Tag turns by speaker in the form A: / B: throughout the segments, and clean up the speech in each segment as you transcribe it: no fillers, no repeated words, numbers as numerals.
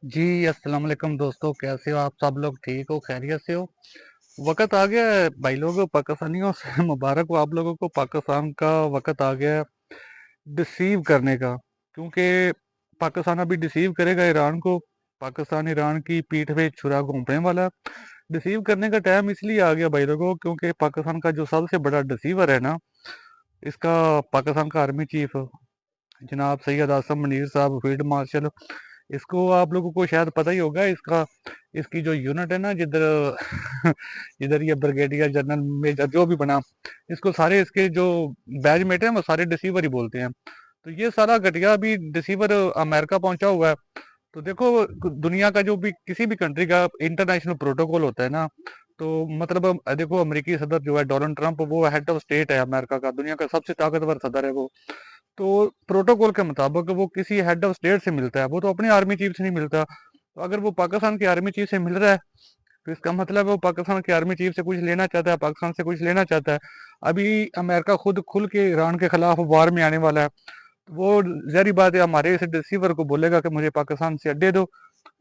A: जी, अस्सलाम वालेकुम दोस्तों, कैसे हो आप सब लोग? ठीक हो, खैरियत से हो? वक़्त आ गया है भाई लोगों, पाकिस्तानियों से मुबारक हो आप लोगों को। पाकिस्तान का वक़्त आ गया है डिसीव करने का, क्योंकि पाकिस्तान अभी डिसीव करेगा ईरान को। पाकिस्तान ईरान की पीठ पे छुरा घोंपने वाला है। डिसीव करने का टाइम इसलिए आ गया भाई लोगों, क्योंकि पाकिस्तान का जो सबसे बड़ा डिसीवर है ना, इसका पाकिस्तान का आर्मी चीफ जनाब सैयद आसम मनीर साहब फील्ड मार्शल, इसको आप लोगों को शायद पता ही होगा। इसका इसकी जो यूनिट है ना, जिधर जिधर ये ब्रिगेडियर जनरल मेजर जो भी बना, इसको सारे इसके जो बैचमेट हैं वो सारे डिसीवर ही बोलते हैं। तो ये सारा घटिया अभी डिसीवर अमेरिका पहुंचा हुआ है। तो देखो, दुनिया का जो भी किसी भी कंट्री का इंटरनेशनल प्रोटोकॉल होता है ना, तो मतलब देखो, अमेरिकी सदर जो है डोनाल्ड ट्रंप, वो हेड ऑफ स्टेट है अमेरिका का, दुनिया का सबसे ताकतवर सदर है वो। तो प्रोटोकॉल के मुताबिक वो किसी हेड ऑफ स्टेट से मिलता है, वो तो अपनी आर्मी चीफ से नहीं मिलता। तो अगर वो पाकिस्तान की आर्मी चीफ से मिल रहा है, तो इसका मतलब है वो पाकिस्तान की आर्मी चीफ से कुछ लेना चाहता है, पाकिस्तान से कुछ लेना चाहता है। अभी अमेरिका खुद खुल के ईरान के खिलाफ वार में आने वाला है। तो वो जहरी बात है, हमारे इस रिसीवर को बोलेगा कि मुझे पाकिस्तान से अड्डे दो,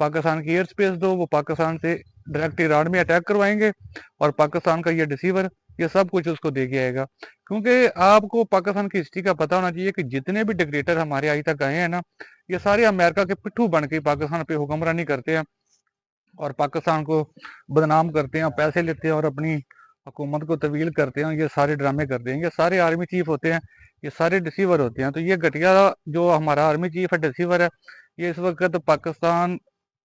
A: पाकिस्तान की एयर स्पेस दो, वो पाकिस्तान से डायरेक्ट ईरान में अटैक करवाएंगे, और पाकिस्तान का ये रिसीवर ये सब कुछ उसको दे के आएगा। क्योंकि आपको पाकिस्तान की हिस्ट्री का पता होना चाहिए कि जितने भी डिक्टेटर हमारे आज तक आए हैं ना, ये सारे अमेरिका के पिट्ठू बन के पाकिस्तान पे हुक्मरानी करते हैं, और पाकिस्तान को बदनाम करते हैं, पैसे लेते हैं और अपनी हुकूमत को तवील करते हैं। ये सारे ड्रामे करते हैं, ये सारे आर्मी चीफ होते हैं, ये सारे डिसीवर होते हैं। तो ये घटिया जो हमारा आर्मी चीफ है, डिसीवर है, ये इस वक्त पाकिस्तान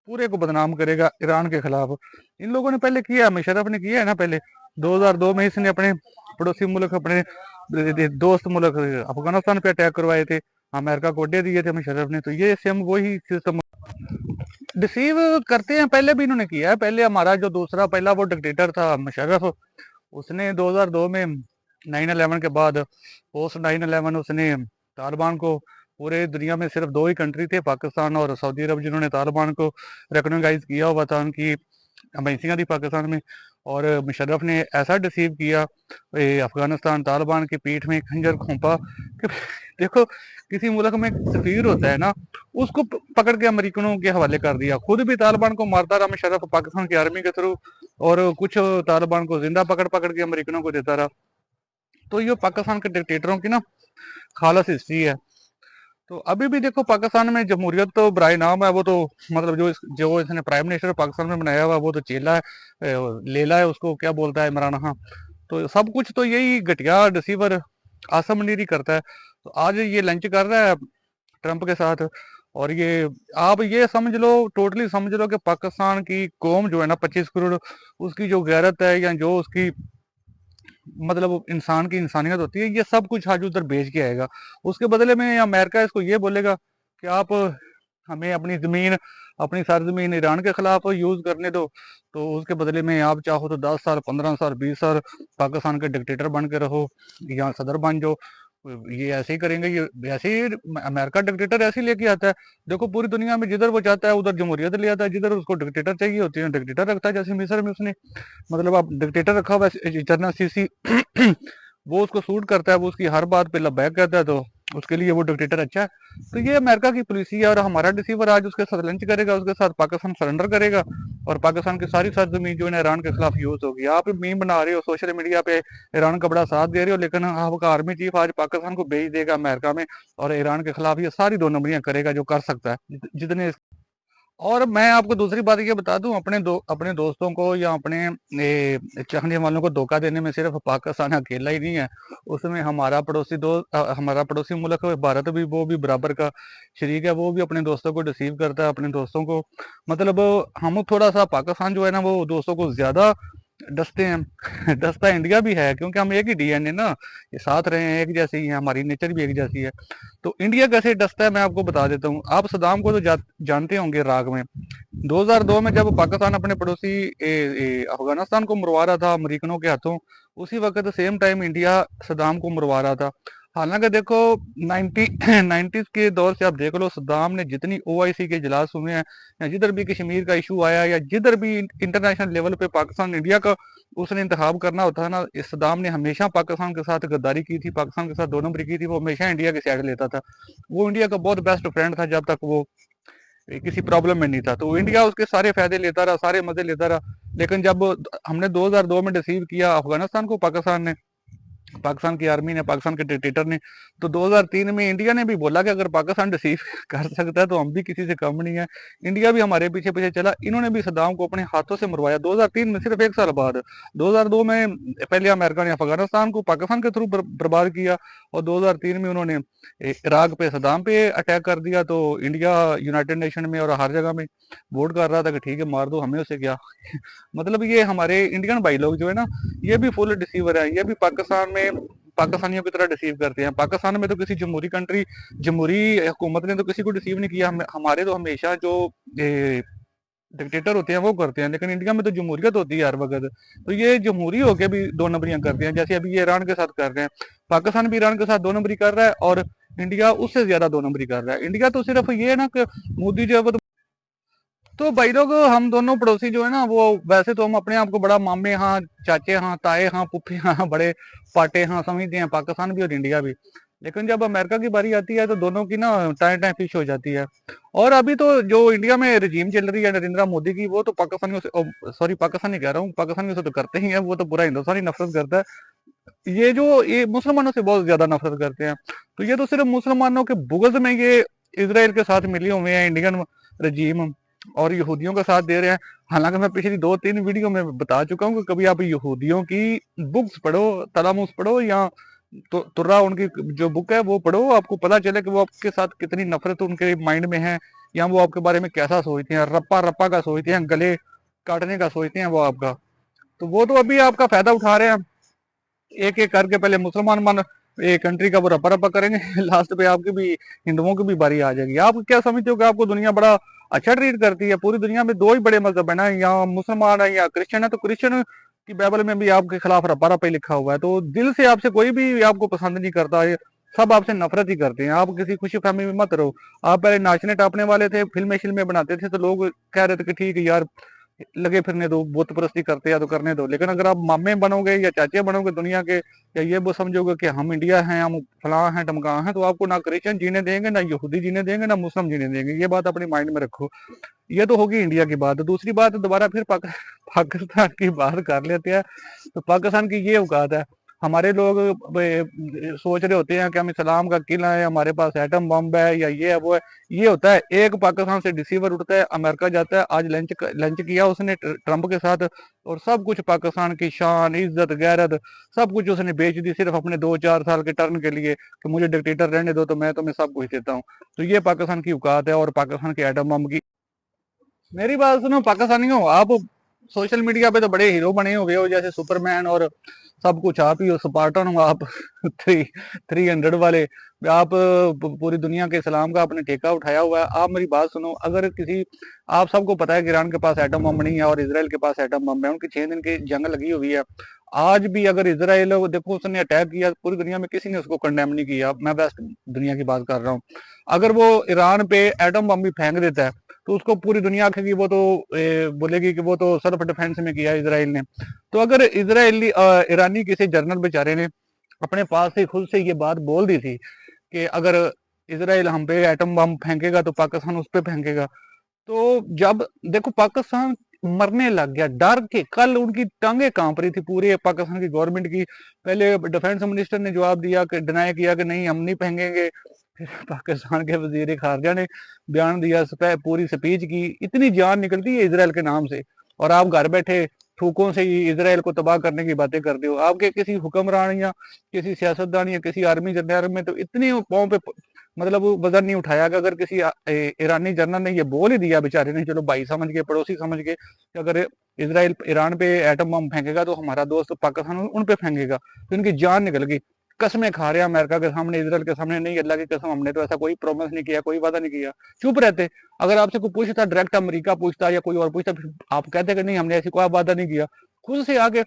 A: पूरे को बदनाम करेगा ईरान के खिलाफ। इन लोगों ने पहले किया है, मुशर्रफ ने किया है ना, पहले 2002 में इसने अपने पड़ोसी मुल्क, अपने दोस्त मुल्क अफगानिस्तान पे अटैक करवाए थे, अमेरिका को अड्डे दिए थे मुशर्रफ ने। तो ये सेम वही सिस्टम डिसीव करते हैं, पहले भी इन्होंने किया है। पहले हमारा जो दूसरा पहला वो डिक्टेटर था मुशर्रफ, उसने 2002 में 9/11 के बाद, पोस्ट 9/11, उसने तालिबान को, पूरे दुनिया में सिर्फ दो ही कंट्री थे, पाकिस्तान और सऊदी अरब, जिन्होंने तालिबान को रिकॉग्नाइज किया हुआ था, उनकी एम्बेसियां थी पाकिस्तान में। और मुशर्रफ ने ऐसा डिसीव किया, अफगानिस्तान तालिबान की पीठ में खंजर घोंपा कि देखो, किसी मुल्क में सफीर होता है ना, उसको पकड़ के अमेरिकनों के हवाले कर दिया। खुद भी तालिबान को मारता रहा मुशर्रफ पाकिस्तान की आर्मी के थ्रू, और कुछ तालिबान को जिंदा पकड़ पकड़ के अमेरिकनों को देता रहा। तो ये पाकिस्तान के डिक्टेटरों की ना खालस हिस्ट्री है। तो अभी भी देखो, पाकिस्तान में जमहूरियत तो बराए नाम है, वो तो मतलब जो इसने प्राइम मिनिस्टर पाकिस्तान में बनाया हुआ, वो तो चेला है, लेला है, उसको क्या बोलता है, इमरान खान। तो सब कुछ तो यही घटिया डिसीवर आसम मनीरी करता है। तो आज ये लंच कर रहा है ट्रंप के साथ, और ये आप ये समझ लो, टोटली समझ लो कि पाकिस्तान की कौम जो है ना, 25 करोड़, उसकी जो गैरत है, या जो उसकी मतलब इंसान की इंसानियत होती है, ये सब कुछ आज उधर बेच के आएगा। उसके बदले में अमेरिका इसको ये बोलेगा कि आप हमें अपनी जमीन, अपनी सरजमीन ईरान के खिलाफ यूज करने दो, तो उसके बदले में आप चाहो तो 10 साल, 15 साल, 20 साल पाकिस्तान के डिक्टेटर बन के रहो, या सदर बन जाओ। ये ऐसे ही करेंगे, ये ऐसे ही अमेरिका डिक्टेटर ऐसे ही लेके आता है। देखो, पूरी दुनिया में जिधर वो चाहता है उधर जमहूरियत ले आता है, जिधर उसको डिक्टेटर चाहिए होती है डिक्टेटर रखता है। जैसे मिस्र में उसने मतलब आप डिक्टेटर रखा हुआ है, जनरल सीसी, वो उसको सूट करता है, वो उसकी हर बात पे लबैक कहता है, तो उसके लिए वो डिक्टेटर अच्छा है। तो ये अमेरिका की पॉलिसी है, और हमारा डिसीवर आज उसके साथ लंच करेगा, उसके साथ पाकिस्तान सरेंडर करेगा, और पाकिस्तान की सारी सरजमीन जो है ईरान के खिलाफ यूज होगी। आप मीम बना रहे हो सोशल मीडिया पे, ईरान का बड़ा साथ दे रहे हो, लेकिन आपका आर्मी चीफ आज पाकिस्तान को भेज देगा अमेरिका में, और ईरान के खिलाफ ये सारी दो नंबरियां करेगा जो कर सकता है, जितने। और मैं आपको दूसरी बात ये बता दूं, अपने दोस्तों को या अपने चाहने वालों को धोखा देने में सिर्फ पाकिस्तान अकेला ही नहीं है। उसमें हमारा पड़ोसी दोस्त, हमारा पड़ोसी मुल्क भारत भी, वो भी बराबर का शरीक है। वो भी अपने दोस्तों को डिसीव करता है, अपने दोस्तों को मतलब, हम थोड़ा सा पाकिस्तान जो है ना, वो दोस्तों को ज्यादा डसते हैं। डसता इंडिया भी है, क्योंकि हम एक ही डीएनए ना, ये साथ रहे हैं, एक जैसे ही है, हमारी नेचर भी एक जैसी है। तो इंडिया कैसे डसता है, मैं आपको बता देता हूँ। आप सदाम को तो जानते होंगे, राग में 2002 में जब पाकिस्तान अपने पड़ोसी अफगानिस्तान को मरवा रहा था अमरीकनों के हाथों, उसी वक्त सेम टाइम इंडिया सदाम को मरवा रहा था। हालांकि देखो, 90s के दौर से आप देख लो, सद्दाम ने जितनी ओआईसी के इजलास हुए हैं, या जिधर भी कश्मीर का इशू आया, या जिधर भी इंटरनेशनल लेवल पे पाकिस्तान इंडिया का उसने इंतखाब करना होता है ना, सद्दाम ने हमेशा पाकिस्तान के साथ गद्दारी की थी, पाकिस्तान के साथ दो नंबरी की थी। वो हमेशा इंडिया की साइड लेता था। वो इंडिया का बहुत बेस्ट फ्रेंड था, जब तक वो किसी प्रॉब्लम में नहीं था, तो इंडिया उसके सारे फायदे लेता रहा, सारे मजे लेता रहा। लेकिन जब हमने 2002 में रिसीव किया अफगानिस्तान को, पाकिस्तान ने, पाकिस्तान की आर्मी ने, पाकिस्तान के डिक्टेटर ने, तो 2003 में इंडिया ने भी बोला कि अगर पाकिस्तान रिसीव कर सकता है तो हम भी किसी से कम नहीं है। इंडिया भी हमारे पीछे पीछे चला, इन्होंने भी सद्दाम को अपने हाथों से मरवाया 2003 में, सिर्फ एक साल बाद। 2002 में पहले अमेरिका ने अफगानिस्तान को पाकिस्तान के थ्रू बर्बाद किया, और 2003 में उन्होंने इराक पे, सद्दाम पे अटैक कर दिया। तो इंडिया यूनाइटेड नेशन में और हर जगह में वोट कर रहा था कि ठीक है मार दो, हमें उससे क्या। मतलब ये हमारे इंडियन भाई लोग जो है ना, ये भी फुल डिसीवर है, ये भी पाकिस्तान में पाकिस्तानियों की तरह डिसीव करते हैं। पाकिस्तान में तो किसी जमहूरी कंट्री, जमहूरी हुकूमत ने तो किसी को डिसीव नहीं किया। हमारे तो हमेशा जो डिक्टेटर होते हैं वो करते हैं, लेकिन इंडिया में तो जमहूरियत होती है हर वक्त। तो ये जमहूरी होके भी दो नंबरियां करते हैं, जैसे अभी ये ईरान के साथ कर रहे हैं। पाकिस्तान भी ईरान के साथ दो नंबरी कर रहा है, और इंडिया उससे ज्यादा दो नंबरी कर रहा है। इंडिया तो सिर्फ ये है ना कि मोदी जो है वो तो भाई लोग, हम दोनों पड़ोसी जो है ना, वो वैसे तो हम अपने आप को बड़ा मामे हाँ, चाचे हाँ, ताए हाँ, पुप्पे हाँ, बड़े पाटे हाँ समझते हैं, पाकिस्तान भी और इंडिया भी। लेकिन जब अमेरिका की बारी आती है तो दोनों की ना टाइम टाइम फिश हो जाती है। और अभी तो जो इंडिया में रजीम चल रही है नरेंद्र मोदी की, वो तो पाकिस्तानियों से, सॉरी पाकिस्तानी कह रहा हूँ, पाकिस्तानियों से तो करते ही है, वो तो पूरा हिंदुस्तान ही नफरत करता है। ये मुसलमानों से बहुत ज्यादा नफरत करते हैं। तो ये तो सिर्फ मुसलमानों के बुग़्ज़ में ये इसराइल के साथ मिले हुए हैं, इंडियन रजीम, और यहूदियों का साथ दे रहे हैं। हालांकि मैं पिछली 2-3 वीडियो में बता चुका हूँ कि कभी आप यहूदियों की बुक्स पढ़ो, तलामुस पढ़ो, या तो तुर्रा उनकी जो बुक है वो पढ़ो, आपको पता चले कि वो आपके साथ कितनी नफरत उनके माइंड में है, या वो आपके बारे में कैसा सोचते हैं, रप्पा रप्पा का सोचते हैं, गले काटने का सोचते हैं वो आपका। तो वो तो अभी आपका फायदा उठा रहे हैं, एक एक करके पहले मुसलमान मान एक कंट्री का वो रपा रपा करेंगे, लास्ट पे आपकी भी, हिंदुओं की भी बारी आ जाएगी। आप क्या समझते हो कि आपको दुनिया बड़ा अच्छा ट्रीट करती है? पूरी दुनिया में दो ही बड़े मजहब है ना, या मुसलमान है या क्रिश्चियन है। तो क्रिश्चियन की बाइबल में भी आपके खिलाफ रपा रपा ही लिखा हुआ है। तो दिल से आपसे कोई भी आपको पसंद नहीं करता है, सब आपसे नफरत ही करते हैं। आप किसी खुशी फहमी में मत रहो। आप पहले नाचने टापने वाले थे, फिल्में शिल्में बनाते थे, तो लोग कह रहे थे कि ठीक है यार, लगे फिरने दो, बुत परस्ती करते हैं तो करने दो। लेकिन अगर आप मामे बनोगे या चाचे बनोगे दुनिया के, या ये वो समझोगे कि हम इंडिया हैं, हम फलां हैं, टमका हैं, तो आपको ना क्रिश्चियन जीने देंगे, ना यहूदी जीने देंगे, ना मुस्लिम जीने देंगे। ये बात अपनी माइंड में रखो। ये तो होगी इंडिया की बात। दूसरी बात दोबारा फिर पाकिस्तान की बात कर लेते हैं। तो पाकिस्तान की ये औकात है, हमारे लोग सोच रहे होते हैं कि हम इस्लाम का किला है, हमारे पास एटम बम है, या ये है वो है। ये होता है, एक पाकिस्तान से रिसीवर उठता है, अमेरिका जाता है, आज लंच किया उसने ट्रंप के साथ, और सब कुछ पाकिस्तान की शान, इज्जत, गैरत, सब कुछ उसने बेच दी, सिर्फ अपने 2-4 साल के टर्न के लिए, कि मुझे डिक्टेटर रहने दो तो मैं तुम्हें सब कुछ देता हूँ। तो ये पाकिस्तान की औकात है, और पाकिस्तान के एटम बम की। मेरी बात सुनो पाकिस्तानियों, आप सोशल मीडिया पे तो बड़े हीरो बने हुए हो, जैसे सुपरमैन, और सब कुछ आप ही हो, स्पार्टन हो आप, 300 वाले। आप पूरी दुनिया के इस्लाम का आपने ठेका उठाया हुआ है। आप मेरी बात सुनो, अगर किसी, आप सबको पता है कि ईरान के पास एटम बम नहीं है और इसराइल के पास एटम बम है, उनकी 6 दिन की जंग लगी हुई है। आज भी अगर इसराइल, देखो उसने अटैक किया, पूरी दुनिया में किसी ने उसको कंडेम नहीं किया, मैं वेस्ट दुनिया की बात कर रहा हूँ। अगर वो ईरान पे एटम बम भी फेंक देता है, तो उसको पूरी दुनिया आखेगी, वो तो बोलेगी कि वो तो सेल्फ डिफेंस में किया इसराइल ने। तो अगर इसराइली ईरानी किसी जर्नल बेचारे ने अपने पास से खुद से ये बात बोल दी थी कि अगर इसराइल हम पे एटम बम फेंकेगा तो पाकिस्तान उस पे फेंकेगा, तो जब देखो पाकिस्तान मरने लग गया डर के, कल उनकी टांगे कांप रही थी पूरे पाकिस्तान की गवर्नमेंट की। पहले डिफेंस मिनिस्टर ने जवाब दिया कि डिनाई किया कि नहीं हम नहीं फेंकेंगे, फिर पाकिस्तान के वजीर खारजा ने बयान दिया, पूरी स्पीच की। इतनी जान निकलती है इसराइल के नाम से, और आप घर बैठे थूकों से ही इसराइल को तबाह करने की बातें करते हो। आपके किसी हुक्मरान या किसी सियासतदान या किसी आर्मी जनरल में तो इतनी पाँव पे मतलब वजन नहीं उठाया कि अगर किसी ईरानी जनरल ने ये बोल ही दिया बेचारे ने, चलो भाई समझ के, पड़ोसी समझ के, कि अगर इसराइल ईरान पे एटम बम फेंकेगा तो हमारा दोस्त पाकिस्तान उन पे फेंकेगा, तो इनकी जान निकल गई। कसमें खा रहे हैं अमेरिका के सामने, इसराइल के सामने, नहीं अल्लाह की कसम हमने तो ऐसा कोई प्रॉमिस नहीं किया, कोई वादा नहीं किया। चुप रहते। अगर आपसे कोई पूछता, डायरेक्ट अमेरिका पूछता या कोई और पूछता, फिर आप कहते कि नहीं हमने ऐसी कोई वादा नहीं किया। खुद से आके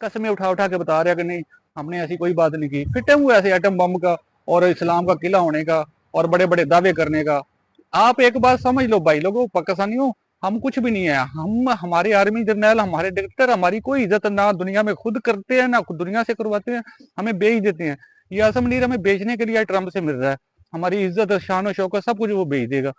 A: कसमें उठा उठा के बता रहे हैं कि नहीं हमने ऐसी कोई बात नहीं की। फिटे हुए ऐसे एटम बम का और इस्लाम का किला होने का और बड़े बड़े दावे करने का। आप एक बात समझ लो भाई लोगों, पाकिस्तानियों, हम कुछ भी नहीं है। हम, हमारे आर्मी जनरल, हमारे डिक्टेटर हमारी कोई इज्जत ना दुनिया में खुद करते हैं ना खुद दुनिया से करवाते हैं, हमें बेच देते हैं। ये असम लीडर हमें बेचने के लिए ट्रंप से मिल रहा है, हमारी इज्जत, शान और शौकत सब कुछ वो बेच देगा।